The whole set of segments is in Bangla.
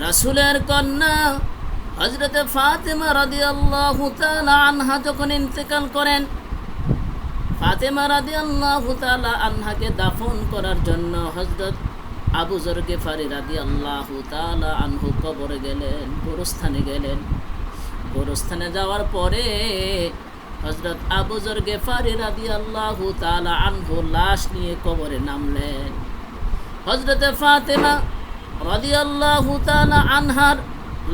রাসূলের কন্যা হযরতে ফাতেমা রাদিয়াল্লাহু তাআলা আনহা যখন ইন্তেকাল করেন, ফাতেমা রাদিয়াল্লাহু তাআলা আনহাকে দাফন করার জন্য হযরত আবু যর গিফারি রাদিয়াল্লাহু তাআলা আনহু কবরে গেলেন, গোরস্থানে গেলেন। গোরস্থানে যাওয়ার পরে হযরত আবু যর গিফারি রাদিয়াল্লাহু তাআলা আনহু লাশ নিয়ে কবরে নামলেন। হযরতে ফাতেমা রাদিয়াল্লাহু তাআলা আনহার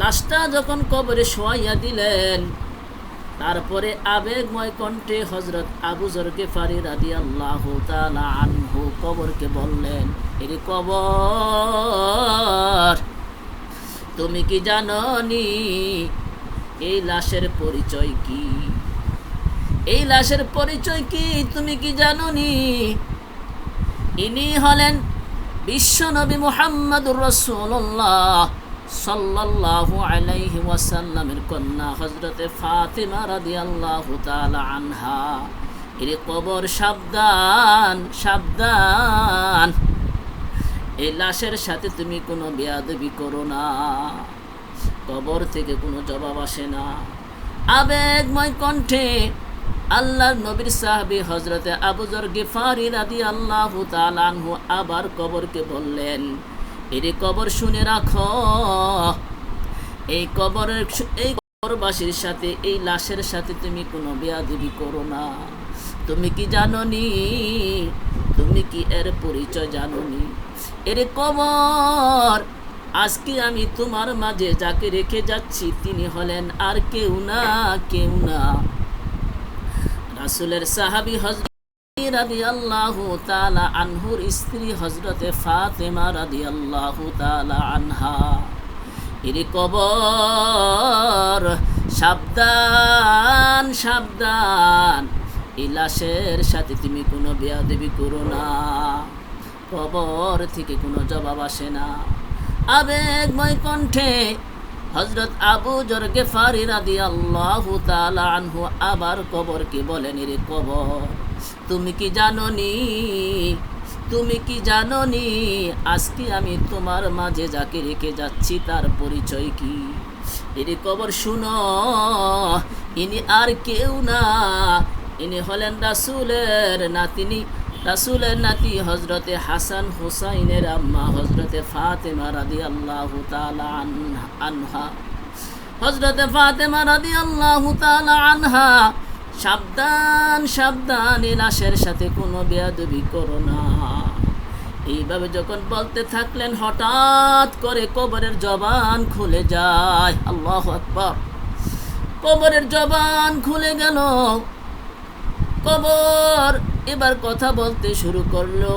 লাশটা যখন কবরে শোয়াইয়া দিলেন, তারপরে আবেগময় কণ্ঠে হযরত আবু যর গিফারি রাদিয়াল্লাহু তাআলা আনহু কবরকে বললেন, এরে কবর, তুমি কি জানোনি এই লাশের পরিচয় কি? এই লাশের পরিচয় কি তুমি কি জানোনি? ইনি হলেন বিশ্বনবী মুহাম্মদুর রাসূলুল্লাহ সাল্লাল্লাহু আলাইহি ওয়াসাল্লামের কন্যা হযরতে ফাতেমা রাদিয়াল্লাহু তাআলা আনহা। এরে কবর, সাবধান সাবধান, এই লাশের সাথে তুমি কোনো বেয়াদবি করো না। কবর থেকে কোনো জবাব আসে না। আবেগময় কণ্ঠে আল্লাহর নবীর সাহাবী হযরতে আবু যর গিফারি রাদিয়াল্লাহু তাআলা আনহু আবার কবরকে বললেন, এরে কবর, শুনে রাখো, এই কবরবাসীর সাথে, এই লাশের সাথে তুমি কোনো বেয়াদবি করো না। তুমি কি জানোনি? তুমি কি এর পরিচয় জানোনি? এরে কবর, আজকে আমি তোমার মাঝে যাকে রেখে যাচ্ছি তিনি হলেন আর কেউ না, কেউ না, রাসূলের সাহাবী হযরত রাদিয়াল্লাহু তাআলা আনহুর স্ত্রী হযরতে ফাতেমা রাদিয়াল্লাহু তাআলা আনহা। এরে কবর, সাবধান সাবধান, এই লাশের সাথে তুমি কোনো বেয়াদবি করো না। কবর থেকে কোনো জবাব আসে না। আবেগময় কণ্ঠে হযরত আবু যর গিফারি রাদিয়াল্লাহু তাআলা আনহু আবার কবরকে বলেন, এরে কবর, তুমি কি জানোনি? তুমি কি জানোনি আজকে আমি তোমার মাঝে যাকে রেখে যাচ্ছি তার পরিচয় কি? এরে কবর, শুনো, ইনি আর কেউ না, ইনি হলেন রাসূলের নাতি হযরতে হাসান হুসাইনের আম্মা হযরতে ফাতেমা রাদিয়াল্লাহু তাআলা আনহা। হযরতে ফাতেমা রাদিয়াল্লাহু তাআলা আনহা, সাবধান সাবধান, এই লাশের সাথে কোনো বেয়াদবি করো না। এইভাবে যখন বলতে থাকলেন, হঠাৎ করে কবরের জবান খুলে যায়। আল্লাহু আকবার! কবরের জবান খুলে গেল। কবর এবার কথা বলতে শুরু করলো,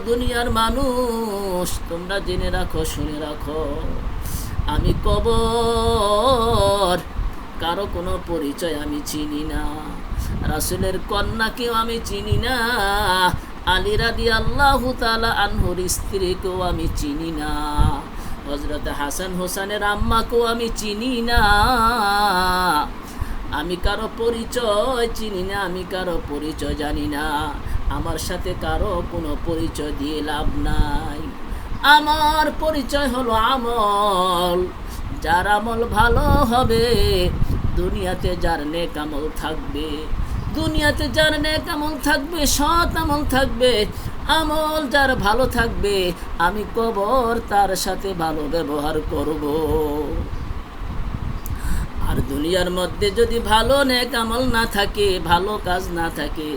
দুনিয়ার মানুষ তোমরা জেনে রাখো, শুনে রাখো, আমি কবর, কারো কোনো পরিচয় আমি চিনি না, রাসূলের কন্যাকেও আমি চিনি না, আলী রাদিয়াল্লাহু তাআলা আনহুর স্ত্রীকেও আমি চিনি না, হযরত হাসান হোসেনের আম্মাকেও আমি চিনি না। আমি কারো পরিচয় চিনি না, আমি কারো পরিচয় জানি না। আমার সাথে কারো কোনো পরিচয় দিয়ে লাভ নাই। আমার পরিচয় হলো আমল। যার আমল ভালো হবে, দুনিয়াতে যার নেক আমল থাকবে, দুনিয়াতে যার নেক আমল থাকবে, সৎ আমল থাকবে, আমল যার ভালো থাকবে, আমি কবর তার সাথে ভালো ব্যবহার করব। আর দুনিয়ার মধ্যে যদি ভালো নেক আমল না থাকে, ভালো কাজ না থাকে,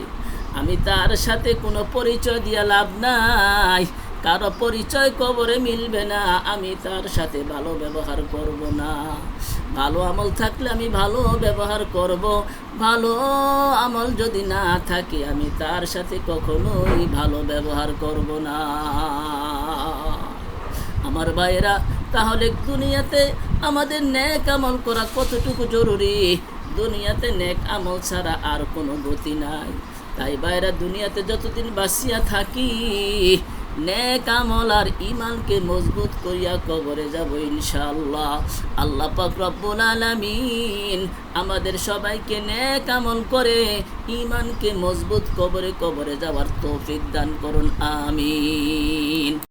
আমি তার সাথে কোনো পরিচয় দিয়া লাভ নাই। কারো পরিচয় কবরে মিলবে না, আমি তার সাথে ভালো ব্যবহার করব না। ভালো আমল থাকলে আমি ভালো ব্যবহার করব, ভালো আমল যদি না থাকে আমি তার সাথে কখনোই ভালো ব্যবহার করব না। আমার ভাইয়েরা, তাহলে দুনিয়াতে আমাদের নেক আমল করা কতটুকু জরুরি? দুনিয়াতে নেক আমল ছাড়া আর কোনো গতি নাই। তাই ভাইয়েরা, দুনিয়াতে যতদিন বাঁচিয়া থাকি, নেক আমল আর ঈমানকে মজবুত করিয়া কবরে যাব ইনশাআল্লাহ। আল্লাহ পাক রব্বুল আলামিন আমাদের সবাইকে নেক আমল করে ঈমানকে মজবুত কবরে যাওয়ার তৌফিক দান করুন। আমিন।